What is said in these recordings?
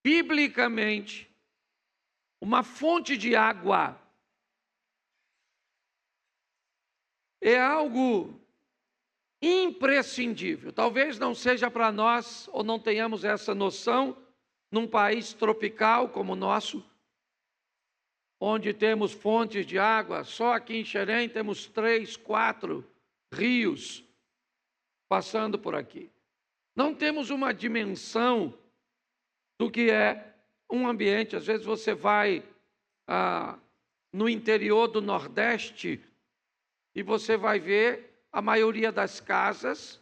biblicamente, uma fonte de água é algo imprescindível. Talvez não seja para nós, ou não tenhamos essa noção, num país tropical como o nosso, onde temos fontes de água. Só aqui em Xerém temos 3, 4 rios passando por aqui. Não temos uma dimensão do que é um ambiente. Às vezes você vai no interior do Nordeste e você vai ver a maioria das casas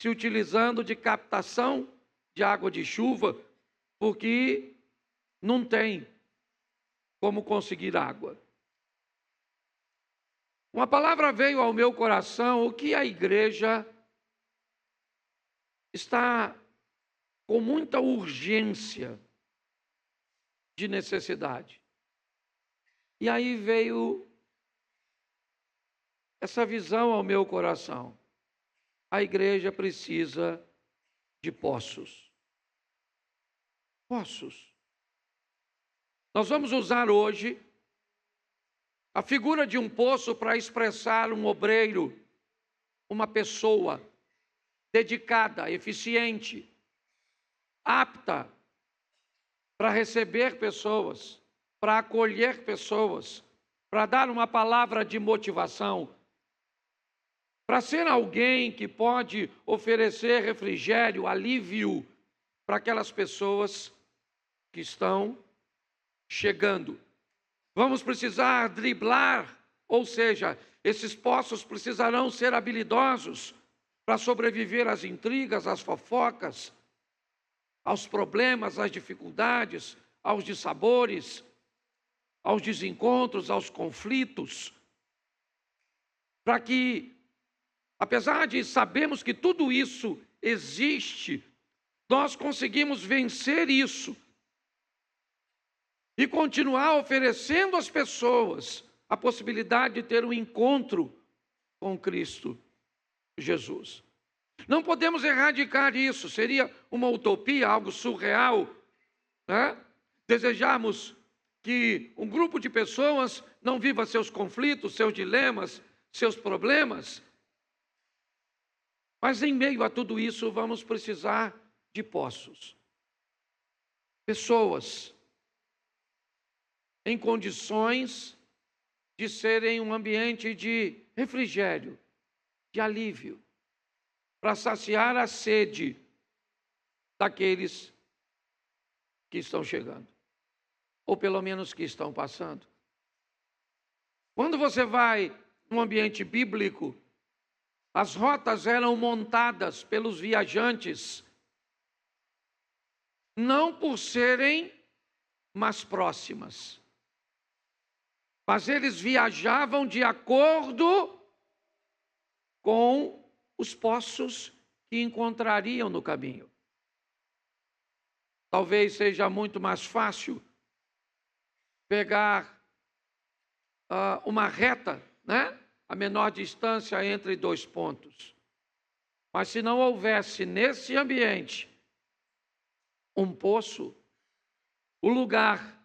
se utilizando de captação de água de chuva, porque não tem como conseguir água. Uma palavra veio ao meu coração: o que a igreja está com muita urgência de necessidade. E aí veio essa visão ao meu coração. A igreja precisa de poços. Poços. Nós vamos usar hoje a figura de um poço para expressar um obreiro, uma pessoa dedicada, eficiente, apta para receber pessoas, para acolher pessoas, para dar uma palavra de motivação, para ser alguém que pode oferecer refrigério, alívio para aquelas pessoas que estão chegando. Vamos precisar driblar, ou seja, esses poços precisarão ser habilidosos para sobreviver às intrigas, às fofocas, aos problemas, às dificuldades, aos dissabores, aos desencontros, aos conflitos, para que, apesar de sabermos que tudo isso existe, nós conseguimos vencer isso e continuar oferecendo às pessoas a possibilidade de ter um encontro com Cristo Jesus. Não podemos erradicar isso, seria uma utopia, algo surreal, né? Desejarmos que um grupo de pessoas não viva seus conflitos, seus dilemas, seus problemas. Mas em meio a tudo isso, vamos precisar de poços. Pessoas em condições de serem um ambiente de refrigério, de alívio, para saciar a sede daqueles que estão chegando, ou pelo menos que estão passando. Quando você vai num ambiente bíblico, as rotas eram montadas pelos viajantes, não por serem mais próximas, mas eles viajavam de acordo com os poços que encontrariam no caminho. Talvez seja muito mais fácil pegar uma reta, né? A menor distância entre 2 pontos. Mas se não houvesse nesse ambiente um poço, o lugar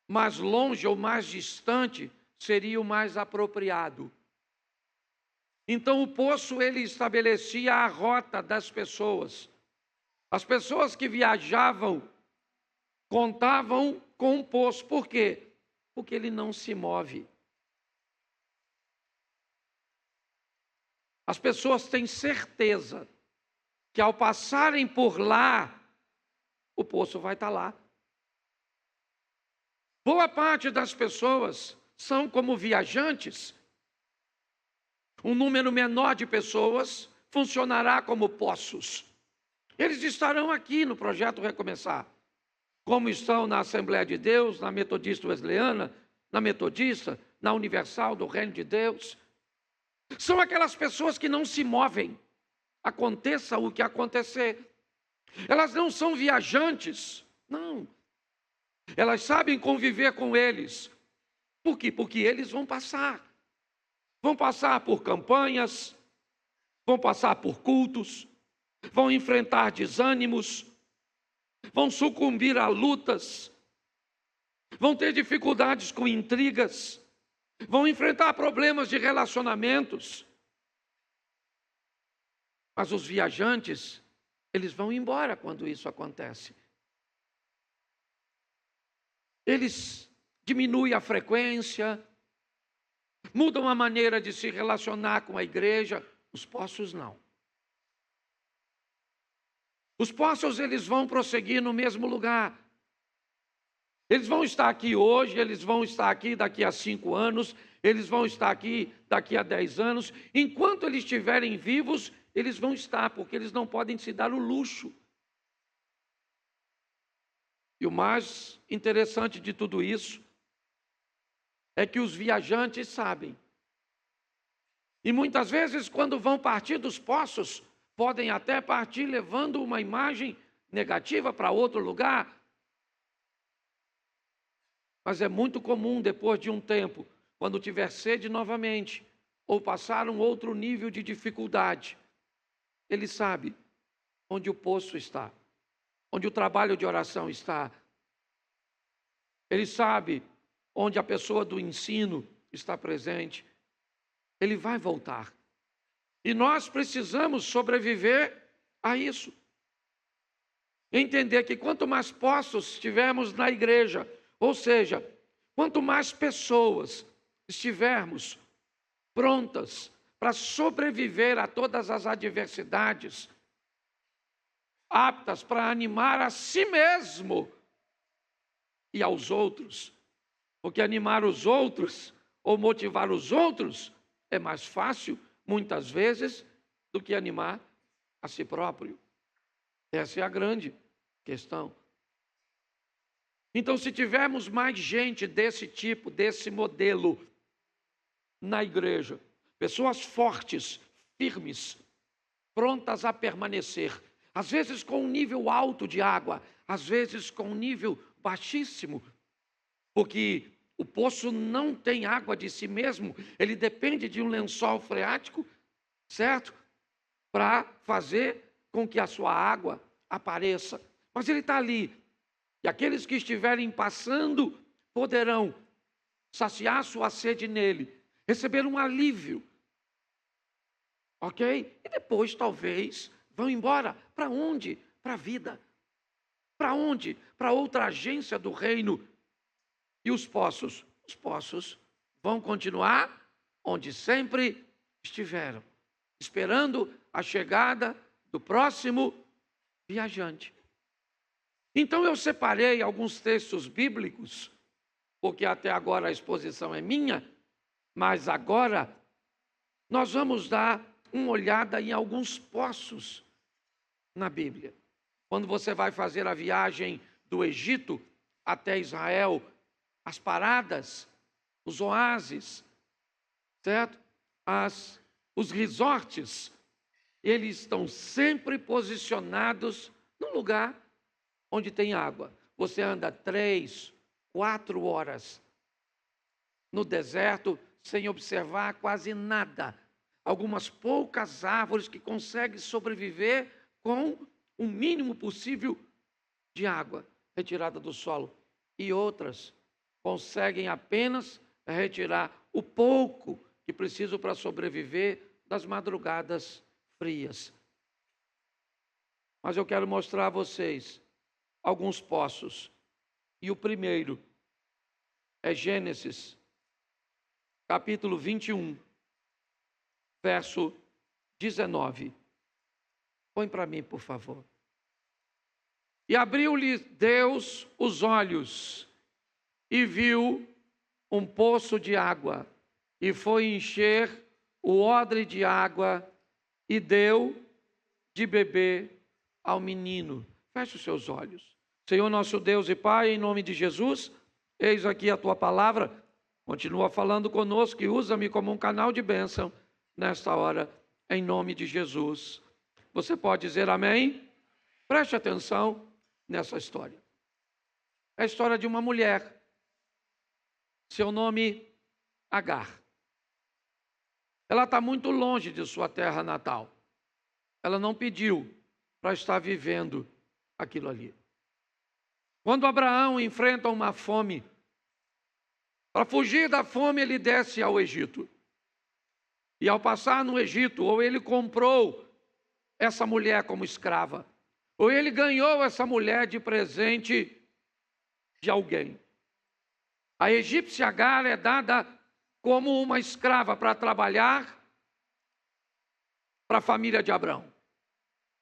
mais longe ou mais distante seria o mais apropriado. Então o poço, ele estabelecia a rota das pessoas. As pessoas que viajavam contavam com um poço. Por quê? Porque ele não se move. As pessoas têm certeza que ao passarem por lá, o poço vai estar lá. Boa parte das pessoas são como viajantes. Um número menor de pessoas funcionará como poços. Eles estarão aqui no projeto Recomeçar, como estão na Assembleia de Deus, na Metodista Wesleyana, na Metodista, na Universal do Reino de Deus. São aquelas pessoas que não se movem, aconteça o que acontecer. Elas não são viajantes, não. Elas sabem conviver com eles. Por quê? Porque eles vão passar. Vão passar por campanhas, vão passar por cultos, vão enfrentar desânimos, vão sucumbir a lutas, vão ter dificuldades com intrigas, vão enfrentar problemas de relacionamentos. Mas os viajantes, eles vão embora quando isso acontece. Eles diminuem a frequência, mudam a maneira de se relacionar com a igreja. Os poços não. Os poços, eles vão prosseguir no mesmo lugar. Eles vão estar aqui hoje, eles vão estar aqui daqui a 5 anos, eles vão estar aqui daqui a 10 anos. Enquanto eles estiverem vivos, eles vão estar, porque eles não podem se dar o luxo. E o mais interessante de tudo isso é que os viajantes sabem. E muitas vezes, quando vão partir dos poços, podem até partir levando uma imagem negativa para outro lugar. Mas é muito comum, depois de um tempo, quando tiver sede novamente, ou passar um outro nível de dificuldade, ele sabe onde o poço está, onde o trabalho de oração está. Ele sabe onde a pessoa do ensino está presente. Ele vai voltar. E nós precisamos sobreviver a isso. Entender que quanto mais poços tivermos na igreja, ou seja, quanto mais pessoas estivermos prontas para sobreviver a todas as adversidades, aptas para animar a si mesmo e aos outros, porque animar os outros ou motivar os outros é mais fácil, muitas vezes, do que animar a si próprio. Essa é a grande questão. Então, se tivermos mais gente desse tipo, desse modelo na igreja, pessoas fortes, firmes, prontas a permanecer, às vezes com um nível alto de água, às vezes com um nível baixíssimo, porque o poço não tem água de si mesmo, ele depende de um lençol freático, certo? Para fazer com que a sua água apareça. Mas ele está ali. E aqueles que estiverem passando poderão saciar sua sede nele, receber um alívio. Ok? E depois, talvez, vão embora. Para onde? Para a vida. Para onde? Para outra agência do reino. E os poços? Os poços vão continuar onde sempre estiveram, esperando a chegada do próximo viajante. Então eu separei alguns textos bíblicos, porque até agora a exposição é minha, mas agora nós vamos dar uma olhada em alguns poços na Bíblia. Quando você vai fazer a viagem do Egito até Israel, as paradas, os oásis, certo? Os resorts, eles estão sempre posicionados no lugar onde tem água. Você anda 3, 4 horas no deserto sem observar quase nada. Algumas poucas árvores que conseguem sobreviver com o mínimo possível de água retirada do solo. E outras conseguem apenas retirar o pouco que precisam para sobreviver das madrugadas frias. Mas eu quero mostrar a vocês alguns poços. E o primeiro é Gênesis, capítulo 21, verso 19. Põe para mim, por favor. E abriu-lhe Deus os olhos, e viu um poço de água, e foi encher o odre de água, e deu de beber ao menino. Feche os seus olhos. Senhor nosso Deus e Pai, em nome de Jesus, eis aqui a Tua palavra, continua falando conosco e usa-me como um canal de bênção nesta hora, em nome de Jesus. Você pode dizer amém? Preste atenção nessa história. É a história de uma mulher, seu nome Agar. Ela está muito longe de sua terra natal. Ela não pediu para estar vivendo aquilo ali. Quando Abraão enfrenta uma fome, para fugir da fome ele desce ao Egito. E ao passar no Egito, ou ele comprou essa mulher como escrava, ou ele ganhou essa mulher de presente de alguém. A egípcia Agar é dada como uma escrava para trabalhar para a família de Abraão.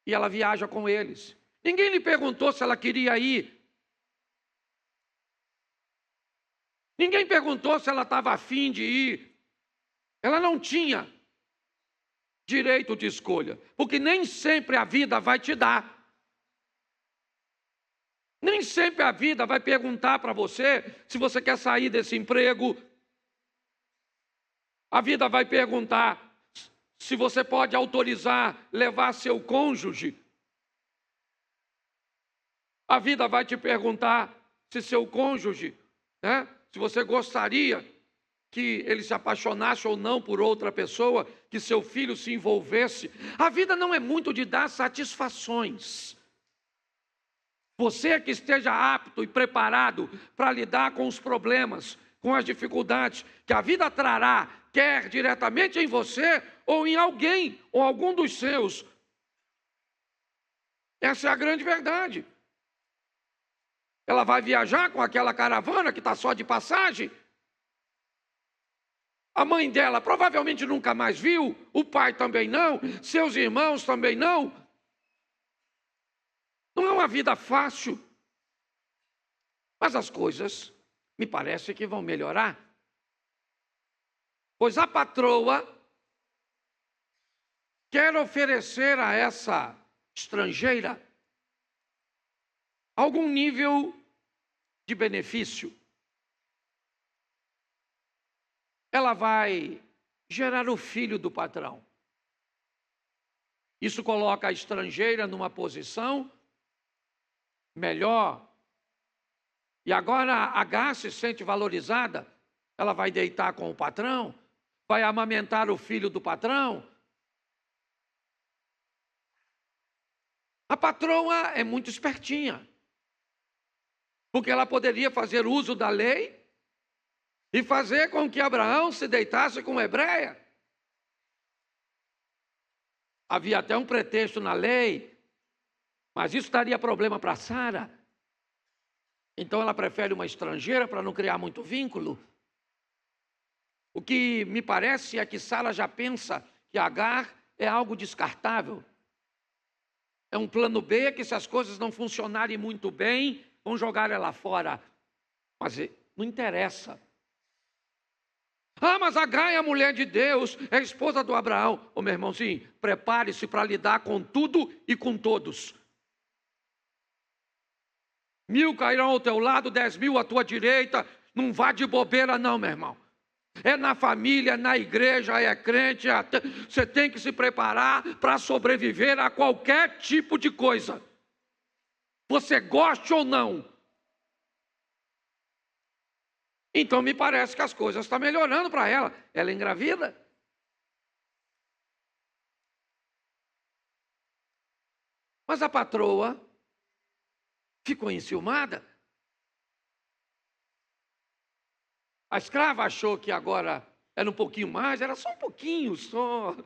E ela viaja com eles. Ninguém lhe perguntou se ela queria ir. Ninguém perguntou se ela estava afim de ir. Ela não tinha direito de escolha, porque nem sempre a vida vai te dar. Nem sempre a vida vai perguntar para você se você quer sair desse emprego. A vida vai perguntar se você pode autorizar levar seu cônjuge. A vida vai te perguntar se seu cônjuge, se você gostaria que ele se apaixonasse ou não por outra pessoa, que seu filho se envolvesse. A vida não é muito de dar satisfações. Você que esteja apto e preparado para lidar com os problemas, com as dificuldades que a vida trará, quer diretamente em você ou em alguém, ou algum dos seus. Essa é a grande verdade. Ela vai viajar com aquela caravana que está só de passagem. A mãe dela provavelmente nunca mais viu, o pai também não, seus irmãos também não. Não é uma vida fácil. Mas as coisas me parece que vão melhorar. Pois a patroa quer oferecer a essa estrangeira algum nível de benefício. Ela vai gerar o filho do patrão. Isso coloca a estrangeira numa posição melhor. E agora a Agar se sente valorizada. Ela vai deitar com o patrão, vai amamentar o filho do patrão. A patroa é muito espertinha, porque ela poderia fazer uso da lei e fazer com que Abraão se deitasse com hebreia. Havia até um pretexto na lei, mas isso daria problema para Sara. Então ela prefere uma estrangeira para não criar muito vínculo. O que me parece é que Sara já pensa que Agar é algo descartável. É um plano B que, se as coisas não funcionarem muito bem, vão jogar ela fora. Mas não interessa. Ah, mas Agar é a mulher de Deus, é a esposa do Abraão. Ô, meu irmãozinho, prepare-se para lidar com tudo e com todos. 1000 cairão ao teu lado, 10.000 à tua direita. Não vá de bobeira não, meu irmão. É na família, na igreja, é crente. Você tem que se preparar para sobreviver a qualquer tipo de coisa. Você goste ou não. Então me parece que as coisas estão melhorando para ela. Ela é engravida. Mas a patroa ficou enciumada. A escrava achou que agora era um pouquinho mais, era só um pouquinho, só.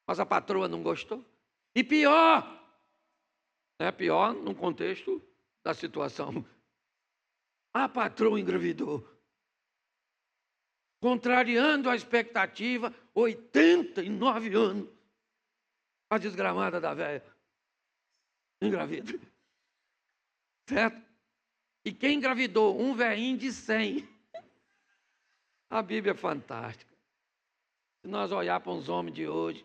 Mas a patroa não gostou. E pior, pior no contexto da situação. A patroa engravidou. Contrariando a expectativa, 89 anos. A desgramada da velha. Engravida. Certo? E quem engravidou? Um velhinho de 100. A Bíblia é fantástica. Se nós olhar para uns homens de hoje,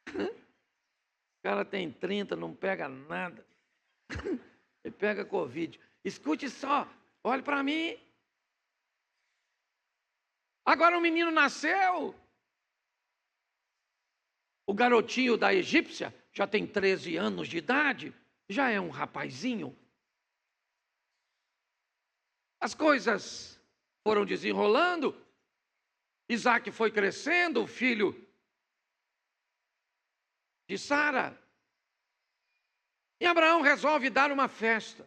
o cara tem 30, não pega nada. Ele pega Covid. Escute só, olhe para mim. Agora o menino nasceu. O garotinho da egípcia já tem 13 anos de idade, já é um rapazinho. As coisas foram desenrolando. Isaac foi crescendo, o filho de Sara. E Abraão resolve dar uma festa.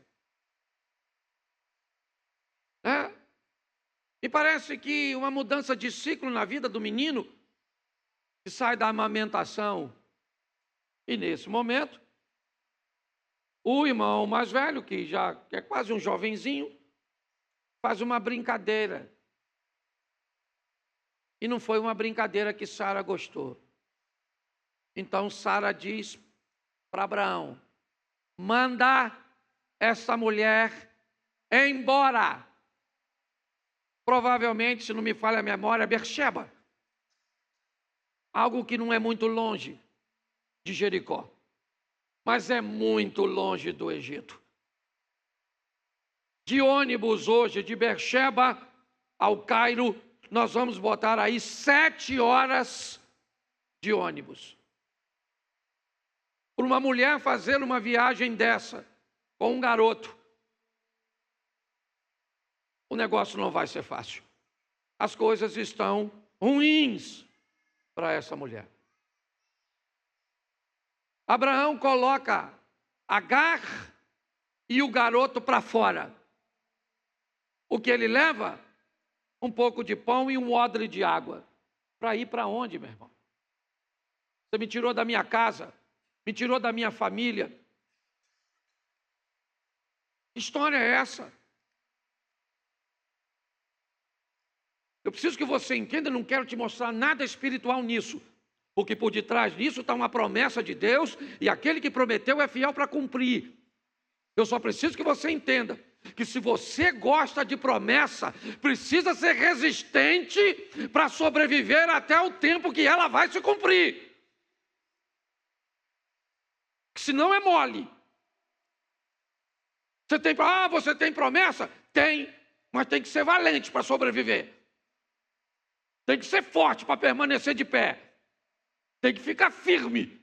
E parece que uma mudança de ciclo na vida do menino, que sai da amamentação. E nesse momento, o irmão mais velho, que já é quase um jovenzinho, faz uma brincadeira. E não foi uma brincadeira que Sara gostou. Então Sara diz para Abraão: manda essa mulher embora. Provavelmente, se não me falha a memória, Berseba. Algo que não é muito longe de Jericó, mas é muito longe do Egito. De ônibus hoje, de Berseba ao Cairo, nós vamos botar aí 7 horas de ônibus. Por uma mulher fazer uma viagem dessa, com um garoto, o negócio não vai ser fácil. As coisas estão ruins para essa mulher. Abraão coloca Agar e o garoto para fora. O que ele leva? Um pouco de pão e um odre de água. Para ir para onde, meu irmão? Você me tirou da minha casa, me tirou da minha família. Que história é essa? Eu preciso que você entenda, não quero te mostrar nada espiritual nisso, porque por detrás disso está uma promessa de Deus, e aquele que prometeu é fiel para cumprir. Eu só preciso que você entenda que se você gosta de promessa, precisa ser resistente para sobreviver até o tempo que ela vai se cumprir. Senão é mole. Você tem promessa? Tem, mas tem que ser valente para sobreviver. Tem que ser forte para permanecer de pé. Tem que ficar firme.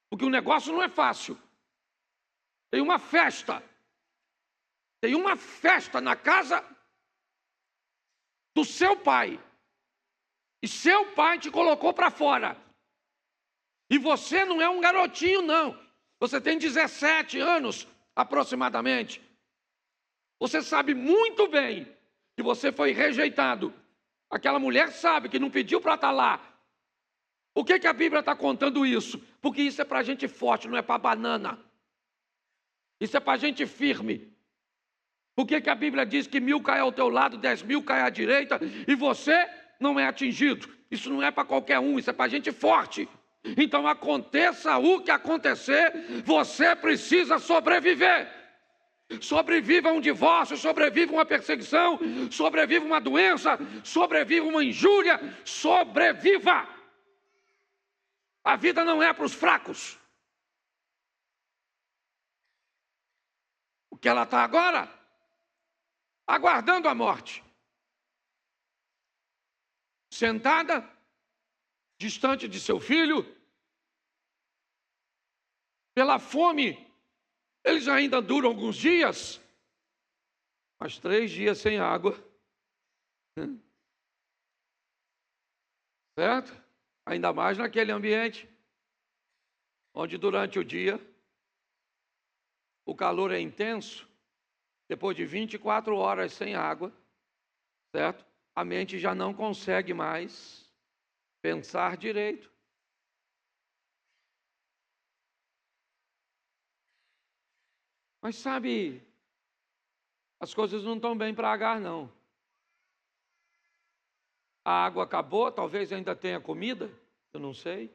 Porque o negócio não é fácil. Tem uma festa. Tem uma festa na casa do seu pai. E seu pai te colocou para fora. E você não é um garotinho, não. Você tem 17 anos, aproximadamente. Você sabe muito bem que você foi rejeitado. Aquela mulher sabe que não pediu para estar lá. Por que a Bíblia está contando isso? Porque isso é para gente forte, não é para banana. Isso é para gente firme. Por que a Bíblia diz que 1000 cai ao teu lado, 10.000 cai à direita, e você não é atingido? Isso não é para qualquer um, isso é para gente forte. Então aconteça o que acontecer, você precisa sobreviver. Sobreviva um divórcio, sobreviva uma perseguição, sobreviva uma doença, sobreviva uma injúria, sobreviva. A vida não é para os fracos. O que ela está agora? Aguardando a morte. Sentada, distante de seu filho, pela fome. Eles ainda duram alguns dias, mas 3 dias sem água. Certo? Ainda mais naquele ambiente, onde durante o dia o calor é intenso. Depois de 24 horas sem água, certo? A mente já não consegue mais pensar direito. Mas sabe, as coisas não estão bem para Agar, não. A água acabou, talvez ainda tenha comida, eu não sei.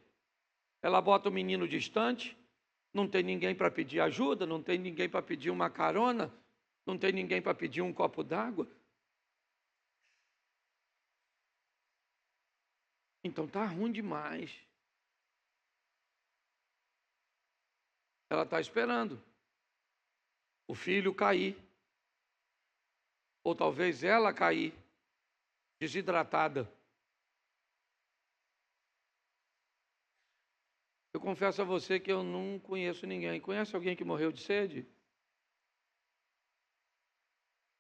Ela bota o menino distante, não tem ninguém para pedir ajuda, não tem ninguém para pedir uma carona, não tem ninguém para pedir um copo d'água. Então está ruim demais. Ela está esperando o filho cair, ou talvez ela cair, desidratada. Eu confesso a você que eu não conheço ninguém. Conhece alguém que morreu de sede?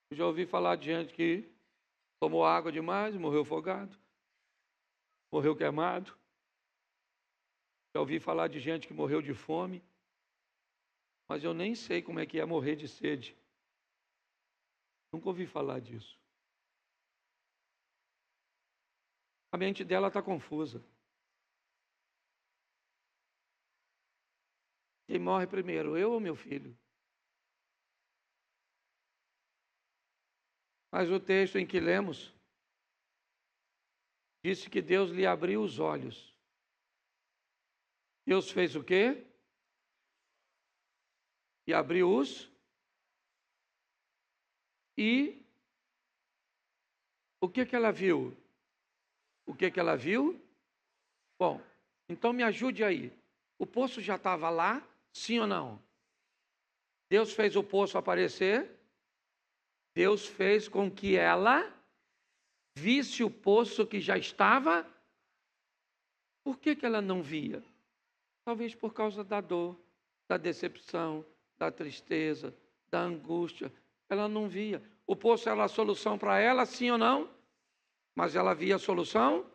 Eu já ouvi falar de gente que tomou água demais e morreu afogado, morreu queimado. Já ouvi falar de gente que morreu de fome, mas eu nem sei como é que é morrer de sede. Nunca ouvi falar disso. A mente dela está confusa. Quem morre primeiro, eu ou meu filho? Mas o texto em que lemos disse que Deus lhe abriu os olhos. Deus fez o quê? E abriu os. E o que ela viu? O que ela viu? Bom, então me ajude aí. O poço já estava lá, sim ou não? Deus fez o poço aparecer. Deus fez com que ela visse o poço que já estava. Por que ela não via? Talvez por causa da dor, da decepção, da tristeza, da angústia. Ela não via. O poço era a solução para ela, sim ou não? Mas ela via a solução?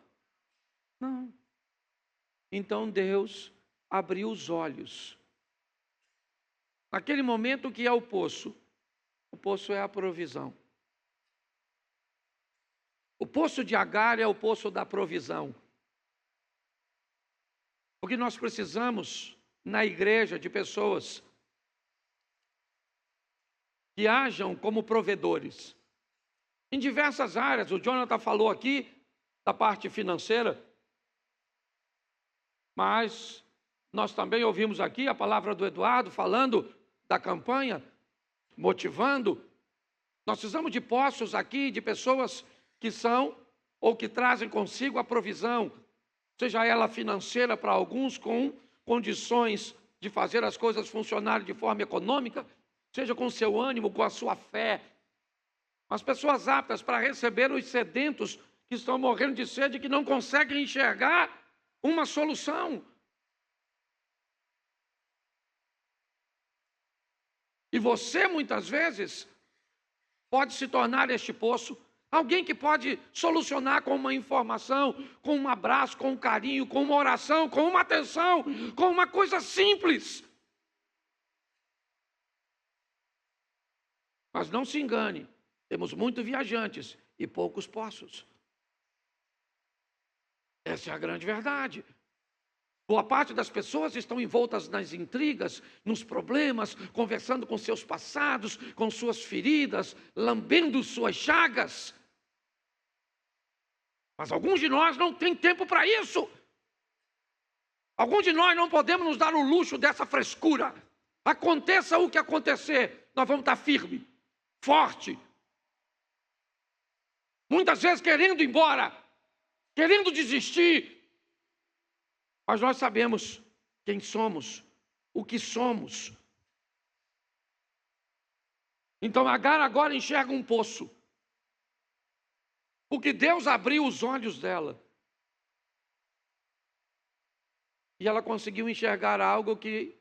Não. Então Deus abriu os olhos. Naquele momento, o que é o poço? O poço é a provisão. O poço de Agar é o poço da provisão. Porque nós precisamos, na igreja, de pessoas que hajam como provedores. Em diversas áreas, o Jonathan falou aqui da parte financeira, mas nós também ouvimos aqui a palavra do Eduardo falando da campanha, motivando. Nós precisamos de poços aqui, de pessoas que são ou que trazem consigo a provisão, seja ela financeira para alguns, com condições de fazer as coisas funcionarem de forma econômica, seja com seu ânimo, com a sua fé. As pessoas aptas para receber os sedentos que estão morrendo de sede e que não conseguem enxergar uma solução. E você, muitas vezes, pode se tornar este poço. Alguém que pode solucionar com uma informação, com um abraço, com um carinho, com uma oração, com uma atenção, com uma coisa simples. Mas não se engane, temos muitos viajantes e poucos poços. Essa é a grande verdade. Boa parte das pessoas estão envoltas nas intrigas, nos problemas, conversando com seus passados, com suas feridas, lambendo suas chagas. Mas alguns de nós não têm tempo para isso. Alguns de nós não podemos nos dar o luxo dessa frescura. Aconteça o que acontecer, nós vamos estar firme, forte. Muitas vezes querendo ir embora, querendo desistir. Mas nós sabemos quem somos, o que somos. Então Agar agora enxerga um poço. Porque Deus abriu os olhos dela. E ela conseguiu enxergar algo que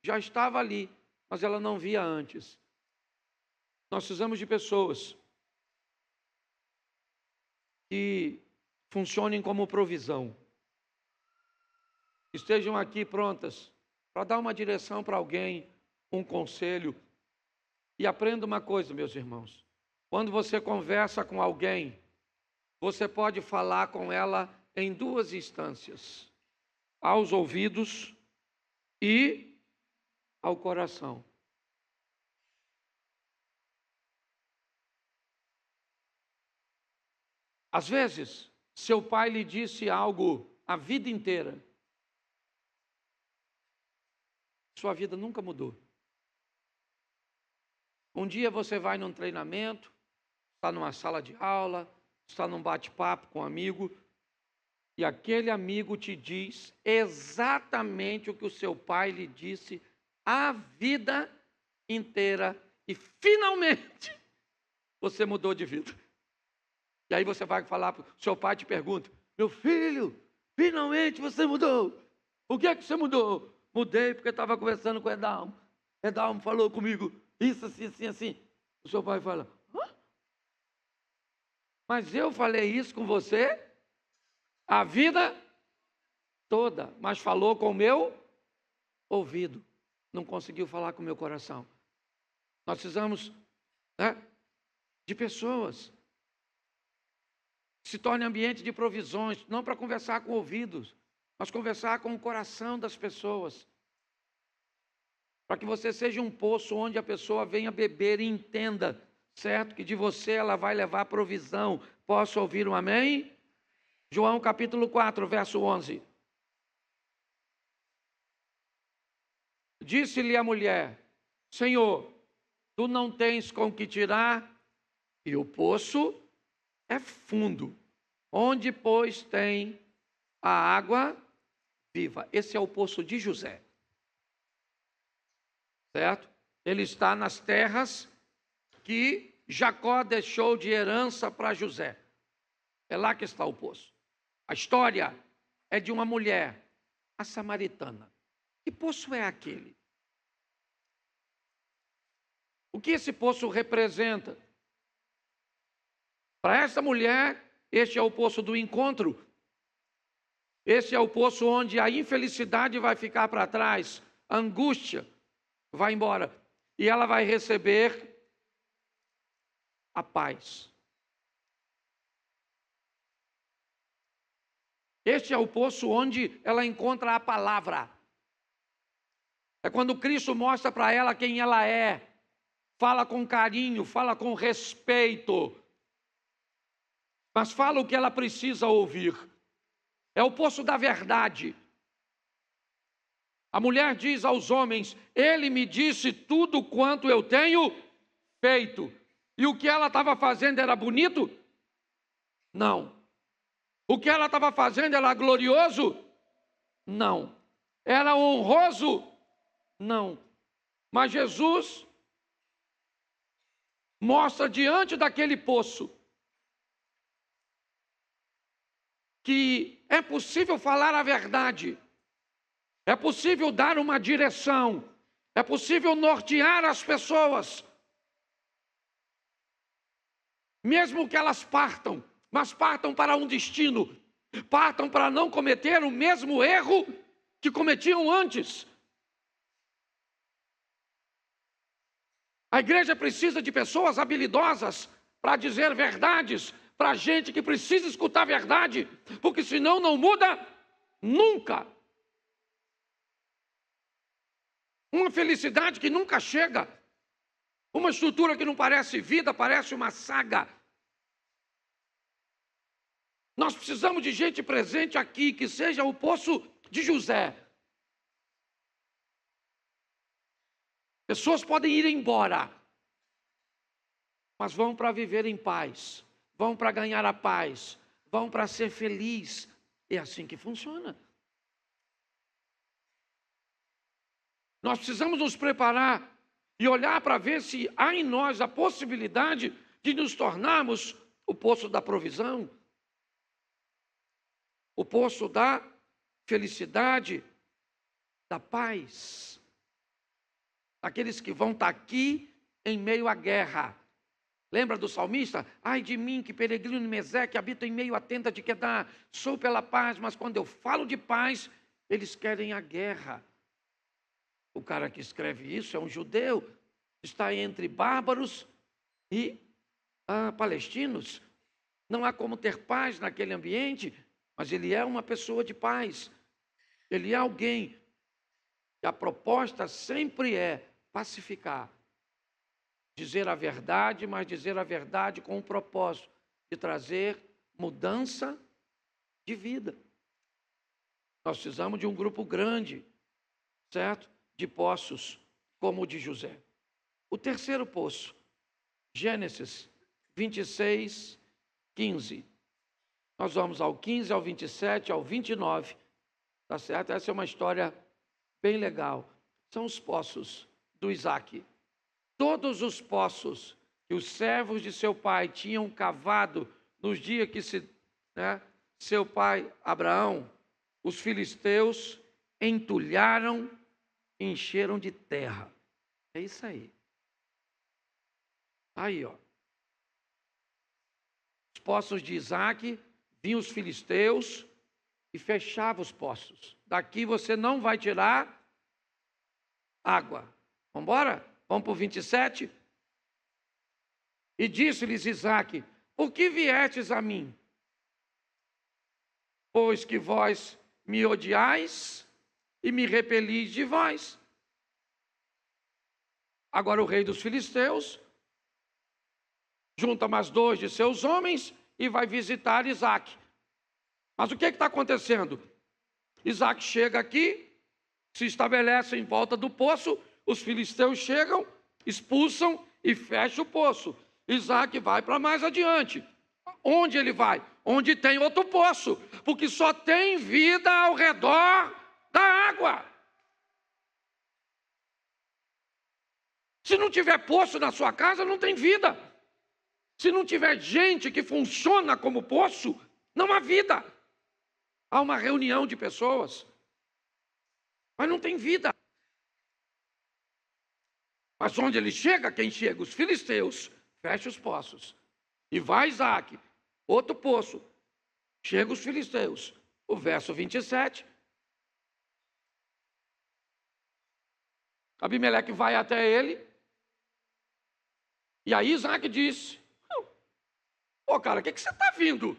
já estava ali, mas ela não via antes. Nós precisamos de pessoas que funcionem como provisão. Estejam aqui prontas para dar uma direção para alguém, um conselho. E aprenda uma coisa, meus irmãos. Quando você conversa com alguém, você pode falar com ela em duas instâncias: aos ouvidos e ao coração. Às vezes, seu pai lhe disse algo a vida inteira. Sua vida nunca mudou. Um dia você vai num treinamento, está numa sala de aula, está num bate-papo com um amigo, e aquele amigo te diz exatamente o que o seu pai lhe disse a vida inteira, e finalmente você mudou de vida. E aí você vai falar, seu pai te pergunta: meu filho, finalmente você mudou. O que é que você mudou? Mudei porque estava conversando com o Edalmo. Edalmo falou comigo isso, assim, assim, assim. O seu pai fala: hã? Mas eu falei isso com você a vida toda, mas falou com o meu ouvido. Não conseguiu falar com o meu coração. Nós precisamos, de pessoas. se torne ambiente de provisões, não para conversar com ouvidos, mas conversar com o coração das pessoas. Para que você seja um poço onde a pessoa venha beber e entenda, certo? Que de você ela vai levar provisão. Posso ouvir um amém? João capítulo 4, verso 11. Disse-lhe a mulher: Senhor, tu não tens com que tirar, e o poço é fundo. Onde, pois, tem a água viva? Esse é o poço de José. Certo? Ele está nas terras que Jacó deixou de herança para José. É lá que está o poço. A história é de uma mulher, a samaritana. Que poço é aquele? O que esse poço representa? Para essa mulher, este é o poço do encontro. Esse é o poço onde a infelicidade vai ficar para trás, a angústia vai embora. E ela vai receber a paz. Este é o poço onde ela encontra a palavra. É quando Cristo mostra para ela quem ela é. Fala com carinho, fala com respeito. Mas fala o que ela precisa ouvir. É o poço da verdade. A mulher diz aos homens: Ele me disse tudo quanto eu tenho feito. E o que ela estava fazendo era bonito? Não. O que ela estava fazendo era glorioso? Não. Era honroso? Não. Mas Jesus mostra diante daquele poço que é possível falar a verdade, é possível dar uma direção, é possível nortear as pessoas, mesmo que elas partam, mas partam para um destino, partam para não cometer o mesmo erro que cometiam antes. A igreja precisa de pessoas habilidosas para dizer verdades, para gente que precisa escutar a verdade, porque senão não muda nunca. Uma felicidade que nunca chega, uma estrutura que não parece vida, parece uma saga. Nós precisamos de gente presente aqui, que seja o poço de José. Pessoas podem ir embora, mas vão para viver em paz, vão para ganhar a paz, vão para ser feliz. É assim que funciona. Nós precisamos nos preparar e olhar para ver se há em nós a possibilidade de nos tornarmos o poço da provisão, o poço da felicidade, da paz. Aqueles que vão estar aqui em meio à guerra. Lembra do salmista? Ai de mim, que peregrino em Meseque, habito em meio à tenda de Quedar. Sou pela paz, mas quando eu falo de paz, eles querem a guerra. O cara que escreve isso é um judeu, está entre bárbaros e palestinos. Não há como ter paz naquele ambiente, mas ele é uma pessoa de paz. Ele é alguém que a proposta sempre é pacificar. Dizer a verdade, mas dizer a verdade com o propósito de trazer mudança de vida. Nós precisamos de um grupo grande, certo? De poços como o de José. O terceiro poço, Gênesis 26, 15. Nós vamos ao 15, ao 27, ao 29. Tá certo? Essa é uma história bem legal. São os poços do Isaac. Todos os poços que os servos de seu pai tinham cavado nos dias que seu pai Abraão, os filisteus entulharam, encheram de terra. É isso aí. Aí, ó. Os poços de Isaac, vinham os filisteus e fechavam os poços. Daqui você não vai tirar água. Vamos embora? Vamos para o 27. E disse-lhes Isaac: por que viestes a mim? pois que vós me odiais e me repelis de vós. Agora o rei dos filisteus junta mais 2 de seus homens e vai visitar Isaque. Mas o que está acontecendo? Isaque chega aqui, se estabelece em volta do poço, os filisteus chegam, expulsam e fecham o poço. Isaque vai para mais adiante. Onde ele vai? Onde tem outro poço, porque só tem vida ao redor da água. Se não tiver poço na sua casa, não tem vida. Se não tiver gente que funciona como poço, não há vida. Há uma reunião de pessoas, mas não tem vida. Mas onde ele chega, quem chega? Os filisteus, fecha os poços. E vai Isaque, outro poço, chega os filisteus. O verso 27. Abimeleque vai até ele. E aí Isaque disse: pô, cara, o que você está vindo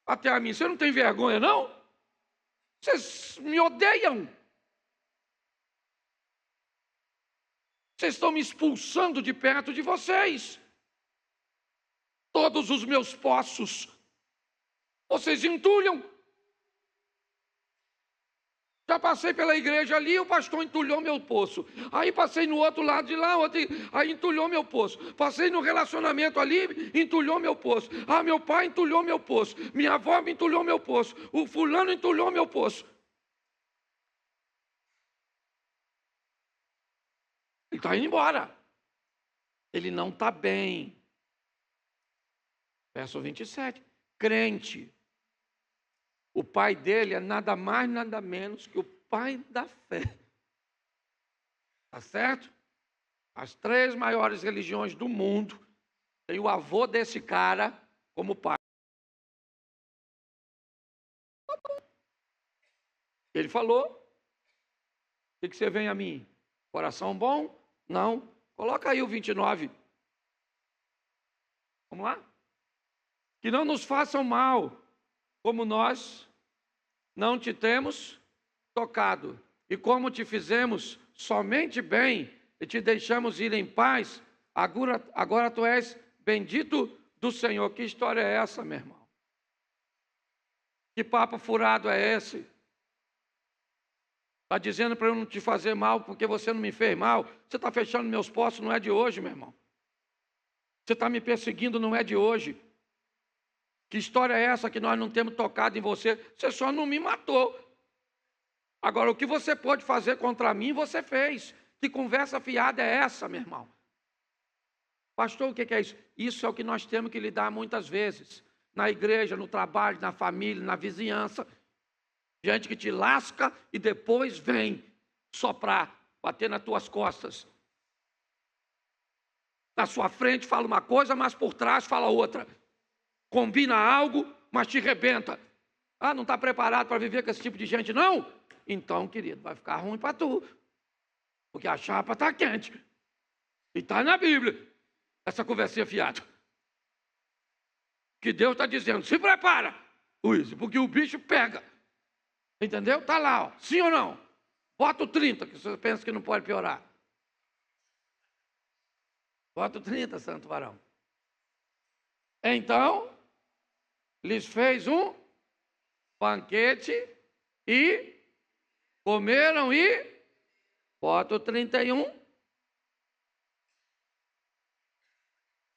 até a mim? Você não tem vergonha, não? Vocês me odeiam. Vocês estão me expulsando de perto de vocês. Todos os meus poços, vocês entulham. Já passei pela igreja ali, o pastor entulhou meu poço. Aí passei no outro lado de lá, aí entulhou meu poço. Passei no relacionamento ali, entulhou meu poço. Ah, meu pai entulhou meu poço. Minha avó me entulhou meu poço. O fulano entulhou meu poço. Ele está indo embora. Ele não está bem. Verso 27. Crente. O pai dele é nada mais, nada menos que o pai da fé. Tá certo? As 3 maiores religiões do mundo têm o avô desse cara como pai. Ele falou: o que você vem a mim? Coração bom? Não. Coloca aí o 29. Vamos lá? Que não nos façam mal, como nós não te temos tocado, e como te fizemos somente bem, e te deixamos ir em paz, agora tu és bendito do Senhor. Que história é essa, meu irmão? Que papo furado é esse? Está dizendo para eu não te fazer mal, porque você não me fez mal. Você está fechando meus poços, não é de hoje, meu irmão. Você está me perseguindo, não é de hoje. Que história é essa que nós não temos tocado em você? Você só não me matou. Agora, o que você pode fazer contra mim, você fez. Que conversa fiada é essa, meu irmão? Pastor, o que é isso? Isso é o que nós temos que lidar muitas vezes. Na igreja, no trabalho, na família, na vizinhança. Gente que te lasca e depois vem soprar, bater nas tuas costas. Na sua frente fala uma coisa, mas por trás fala outra. Combina algo, mas te rebenta. Ah, não está preparado para viver com esse tipo de gente, não? Então, querido, vai ficar ruim para tu. Porque a chapa está quente. E está na Bíblia, essa conversinha fiada. Que Deus está dizendo: se prepara, Luiz, porque o bicho pega. Entendeu? Está lá, ó. Sim ou não? Bota o 30, que você pensa que não pode piorar. Bota o 30, santo varão. Então, lhes fez um banquete e comeram e... Bota o 31.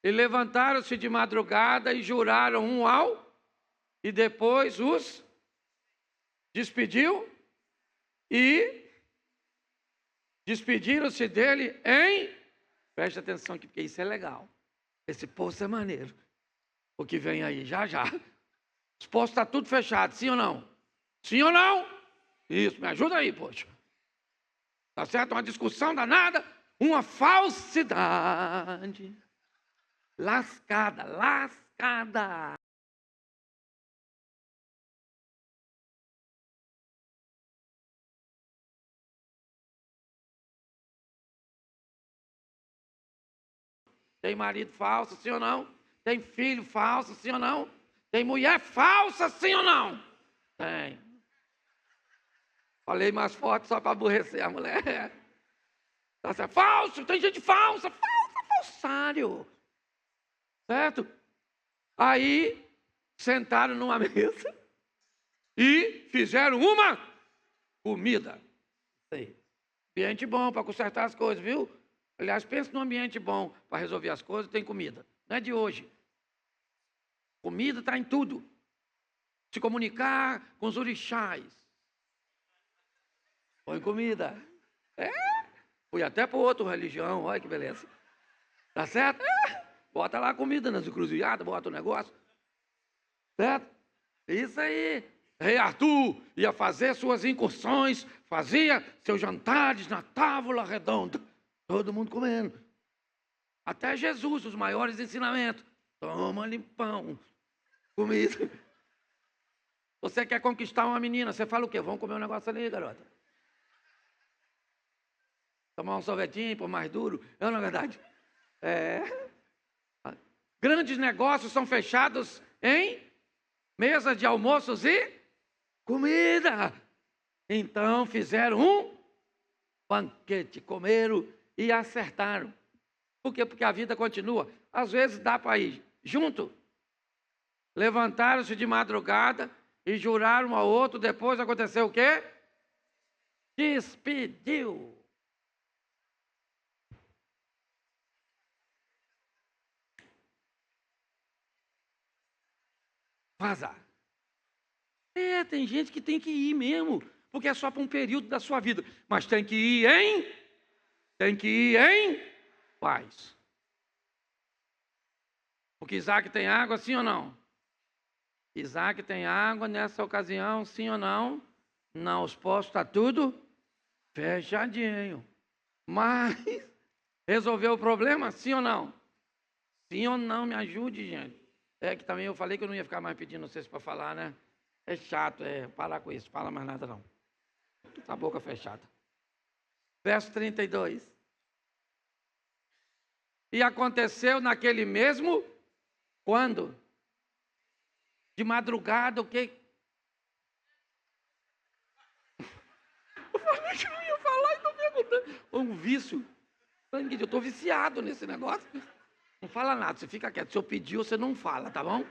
E levantaram-se de madrugada e juraram um ao... E depois os... despediu e despediram-se dele em... Preste atenção aqui, porque isso é legal. Esse poço é maneiro. O que vem aí, já, já. Os poços estão tudo fechado, sim ou não? Sim ou não? Isso, me ajuda aí, poxa. Tá certo? Uma discussão danada, uma falsidade. Lascada, lascada. Tem marido falso, sim ou não? Tem filho falso, sim ou não? Tem mulher falsa, sim ou não? Tem. Falei mais forte só para aborrecer a mulher. Tá certo? Falso, tem gente falsa, falsário. Certo? Aí, sentaram numa mesa e fizeram uma comida. Aí. Ambiente bom para consertar as coisas, viu? Aliás, pensa num ambiente bom para resolver as coisas, tem comida. Não é de hoje. Comida está em tudo. Se comunicar com os orixás. Põe comida. É. Fui até para outra religião, olha que beleza. Tá certo? É. Bota lá a comida nas encruzilhadas, bota o negócio. Certo? Isso aí. Rei Arthur ia fazer suas incursões, fazia seus jantares na tábua redonda. Todo mundo comendo. Até Jesus, os maiores ensinamentos. Toma-lhe pão, comida. Você quer conquistar uma menina, você fala o quê? Vamos comer um negócio ali, garota. Tomar um sorvetinho, por mais duro. Não é verdade? É. Grandes negócios são fechados em mesas de almoços e comida. Então fizeram um banquete, comeram e acertaram. Por quê? Porque a vida continua. Às vezes dá para ir junto. Levantaram-se de madrugada e juraram um ao outro. Depois aconteceu o quê? Despediu. Vazar. Tem gente que tem que ir mesmo, porque é só para um período da sua vida. Mas tem que ir em paz. Porque Isaac tem água, sim ou não? Isaac tem água nessa ocasião, sim ou não? Não, os poços estão tudo fechadinho. Mas resolveu o problema, sim ou não? Sim ou não? Me ajude, gente. É que também eu falei que eu não ia ficar mais pedindo vocês para falar, né? É chato, parar com isso, fala mais nada não. Tá a boca fechada. Verso 32. E aconteceu naquele mesmo, quando? De madrugada, o quê? Eu falei que não ia falar e estou perguntando. Um vício. Eu estou viciado nesse negócio. Não fala nada, você fica quieto. Se eu pedir, você não fala, tá bom?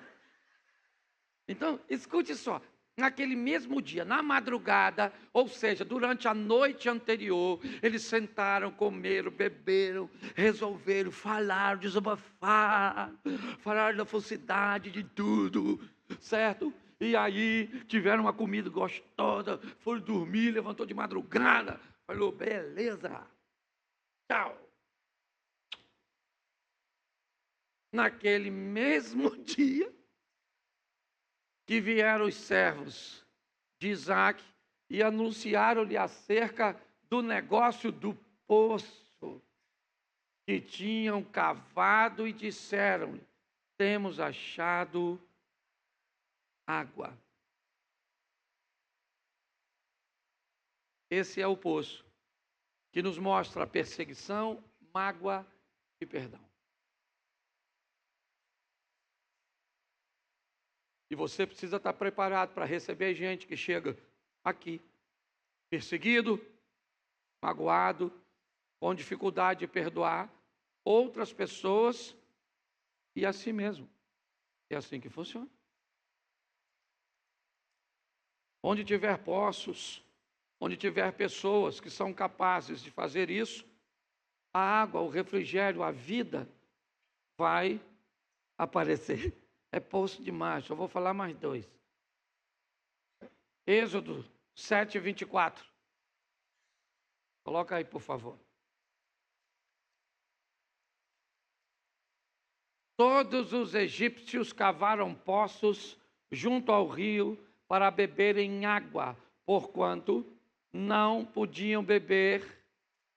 Então, escute só. Naquele mesmo dia, na madrugada, ou seja, durante a noite anterior, eles sentaram, comeram, beberam, resolveram, falaram, desabafar, falaram da falsidade de tudo, certo? E aí tiveram uma comida gostosa, foram dormir, levantou de madrugada, falou, beleza, tchau. Naquele mesmo dia, que vieram os servos de Isaac e anunciaram-lhe acerca do negócio do poço que tinham cavado e disseram: temos achado água. Esse é o poço que nos mostra a perseguição, mágoa e perdão. E você precisa estar preparado para receber gente que chega aqui, perseguido, magoado, com dificuldade de perdoar outras pessoas e a si mesmo. É assim que funciona. Onde tiver poços, onde tiver pessoas que são capazes de fazer isso, a água, o refrigério, a vida vai aparecer. É poço demais, só vou falar mais dois. Êxodo 7, 24. Coloca aí, por favor. Todos os egípcios cavaram poços junto ao rio para beberem água, porquanto não podiam beber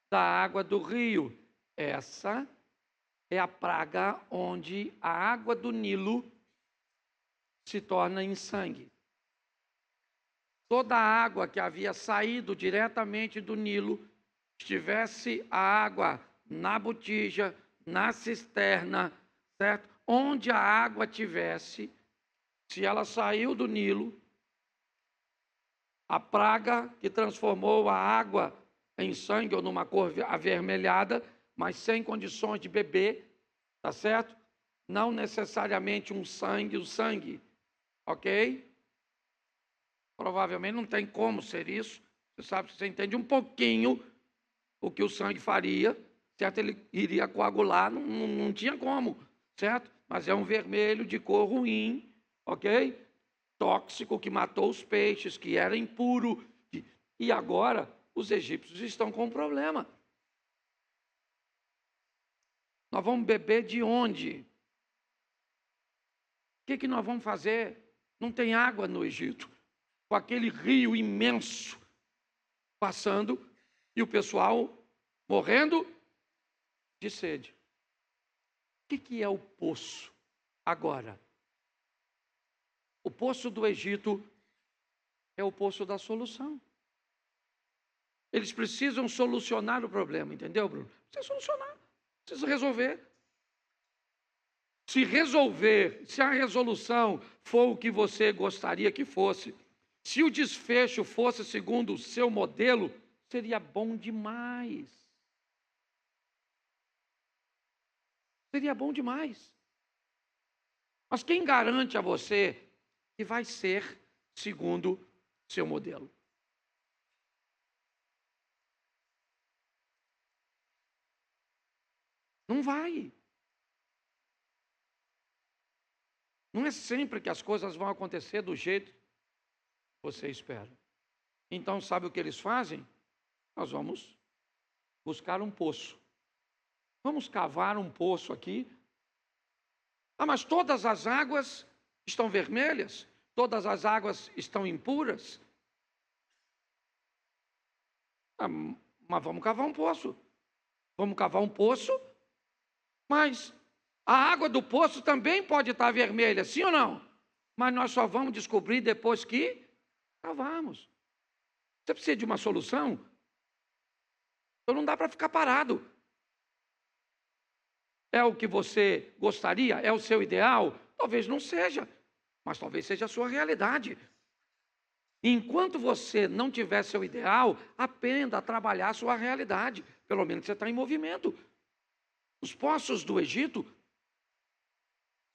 da água do rio. Essa é a praga onde a água do Nilo se torna em sangue. Toda a água que havia saído diretamente do Nilo, estivesse a água na botija, na cisterna, certo? Onde a água tivesse, se ela saiu do Nilo, A praga que transformou a água em sangue ou numa cor avermelhada, mas sem condições de beber, tá certo? Não necessariamente o sangue, ok? Provavelmente não tem como ser isso. Você sabe, você entende um pouquinho o que o sangue faria, certo? Ele iria coagular, não tinha como, certo? Mas é um vermelho de cor ruim, ok? Tóxico, que matou os peixes, que era impuro. E agora os egípcios estão com um problema. Nós vamos beber de onde? O que nós vamos fazer? Não tem água no Egito, com aquele rio imenso passando e o pessoal morrendo de sede. O que é o poço agora? O poço do Egito é o poço da solução. Eles precisam solucionar o problema, entendeu, Bruno? Precisa solucionar, precisa resolver. Se a resolução for o que você gostaria que fosse, se o desfecho fosse segundo o seu modelo, seria bom demais. Seria bom demais. Mas quem garante a você que vai ser segundo seu modelo? Não vai. Não é sempre que as coisas vão acontecer do jeito que você espera. Então, sabe o que eles fazem? Nós vamos buscar um poço. Vamos cavar um poço aqui. Ah, mas todas as águas estão vermelhas? Todas as águas estão impuras? Ah, mas vamos cavar um poço. Vamos cavar um poço, mas a água do poço também pode estar vermelha, sim ou não? Mas nós só vamos descobrir depois que cavarmos. Você precisa de uma solução? Então não dá para ficar parado. É o que você gostaria? É o seu ideal? Talvez não seja, mas talvez seja a sua realidade. Enquanto você não tiver seu ideal, aprenda a trabalhar a sua realidade. Pelo menos você está em movimento. Os poços do Egito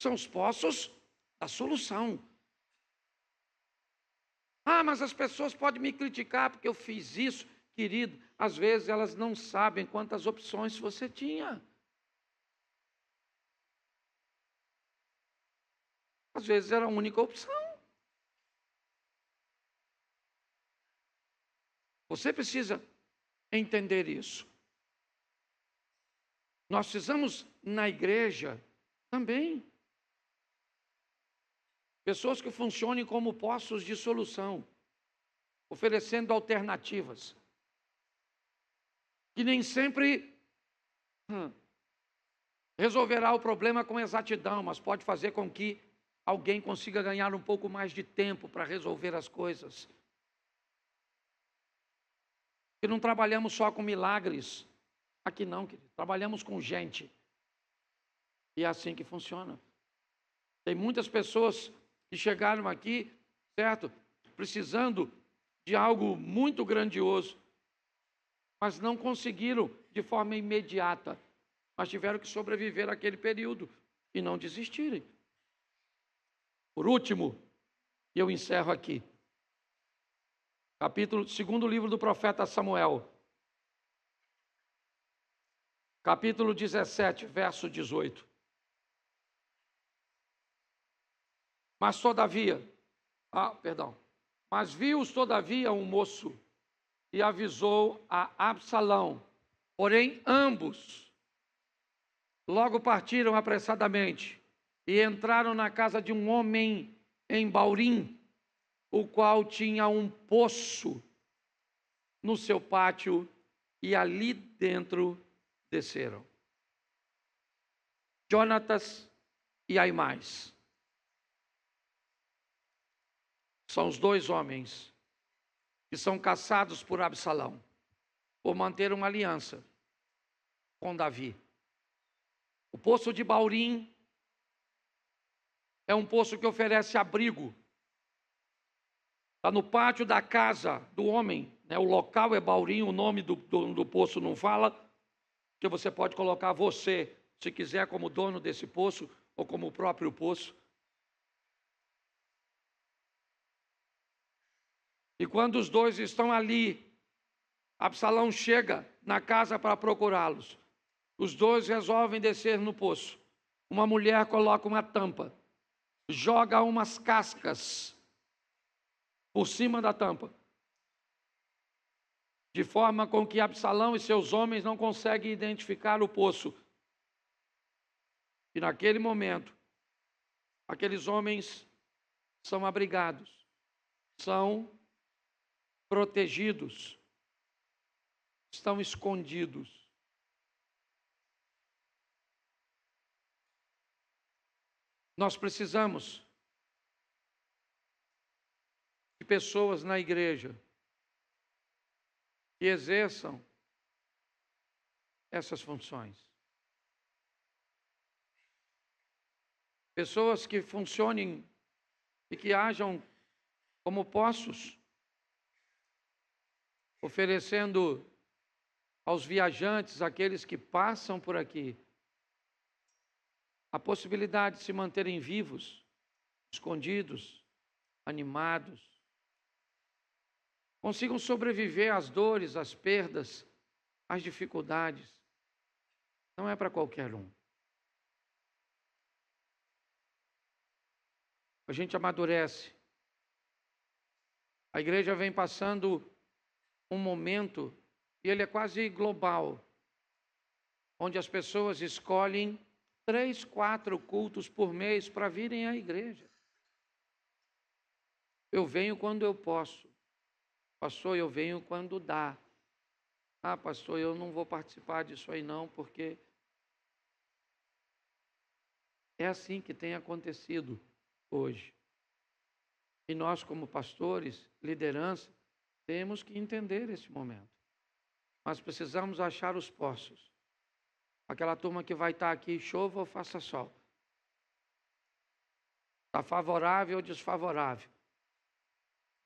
são os poços da solução. Ah, mas as pessoas podem me criticar porque eu fiz isso. Querido, às vezes elas não sabem quantas opções você tinha. Às vezes era a única opção. Você precisa entender isso. Nós precisamos, na igreja, também, pessoas que funcionem como poços de solução, oferecendo alternativas, que nem sempre resolverá o problema com exatidão, mas pode fazer com que alguém consiga ganhar um pouco mais de tempo para resolver as coisas. E não trabalhamos só com milagres, aqui não, querido. Trabalhamos com gente, e é assim que funciona. Tem muitas pessoas que chegaram aqui, certo? Precisando de algo muito grandioso, mas não conseguiram de forma imediata, mas tiveram que sobreviver àquele período e não desistirem. Por último, e eu encerro aqui, segundo livro do profeta Samuel, capítulo 17, verso 18. Mas viu-os todavia um moço e avisou a Absalão. Porém, ambos logo partiram apressadamente e entraram na casa de um homem em Baurim, o qual tinha um poço no seu pátio, e ali dentro desceram Jonatas e Aimás. São os dois homens que são caçados por Absalão, por manter uma aliança com Davi. O poço de Baurim é um poço que oferece abrigo Está no pátio da casa do homem, né? O local é Baurim, o nome do poço não fala, que você pode colocar você, se quiser, como dono desse poço, ou como o próprio poço. E quando os dois estão ali, Absalão chega na casa para procurá-los. Os dois resolvem descer no poço. Uma mulher coloca uma tampa, joga umas cascas por cima da tampa, de forma com que Absalão e seus homens não conseguem identificar o poço. E naquele momento, aqueles homens são abrigados, são protegidos, estão escondidos. Nós precisamos de pessoas na igreja que exerçam essas funções. Pessoas que funcionem e que hajam como poços, oferecendo aos viajantes, aqueles que passam por aqui, a possibilidade de se manterem vivos, escondidos, animados, consigam sobreviver às dores, às perdas, às dificuldades. Não é para qualquer um. A gente amadurece. A igreja vem passando um momento, e ele é quase global, onde as pessoas escolhem 3, 4 cultos por mês para virem à igreja. Eu venho quando eu posso. Pastor, eu venho quando dá. Ah, pastor, eu não vou participar disso aí não, porque é assim que tem acontecido hoje. E nós, como pastores, liderança, temos que entender esse momento. Mas precisamos achar os poços. Aquela turma que vai estar aqui, chova ou faça sol. Está favorável ou desfavorável.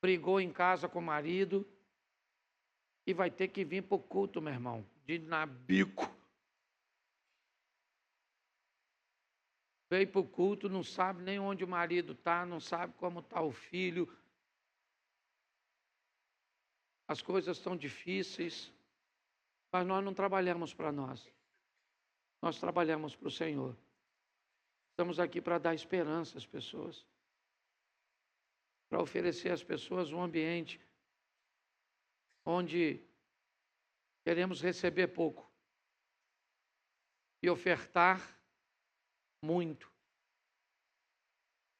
Brigou em casa com o marido e vai ter que vir para o culto, meu irmão, de nabico. Veio para o culto, não sabe nem onde o marido está, não sabe como está o filho. As coisas estão difíceis, mas nós não trabalhamos para nós. Nós trabalhamos para o Senhor. Estamos aqui para dar esperança às pessoas, para oferecer às pessoas um ambiente onde queremos receber pouco e ofertar muito.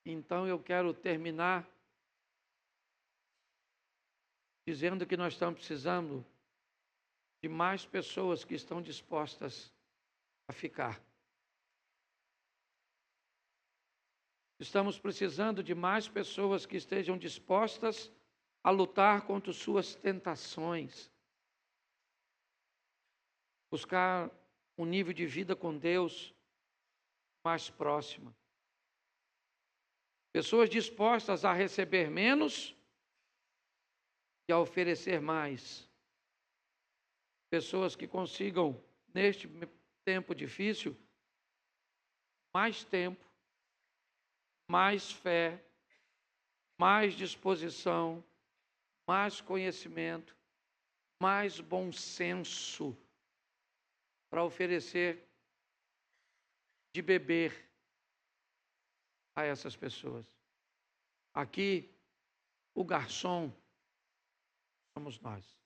Então eu quero terminar dizendo que nós estamos precisando de mais pessoas que estão dispostas a ficar. Estamos precisando de mais pessoas que estejam dispostas a lutar contra suas tentações, buscar um nível de vida com Deus mais próximo. Pessoas dispostas a receber menos e a oferecer mais. Pessoas que consigam, neste tempo difícil, mais tempo, mais fé, mais disposição, mais conhecimento, mais bom senso para oferecer de beber a essas pessoas. Aqui, o garçom somos nós.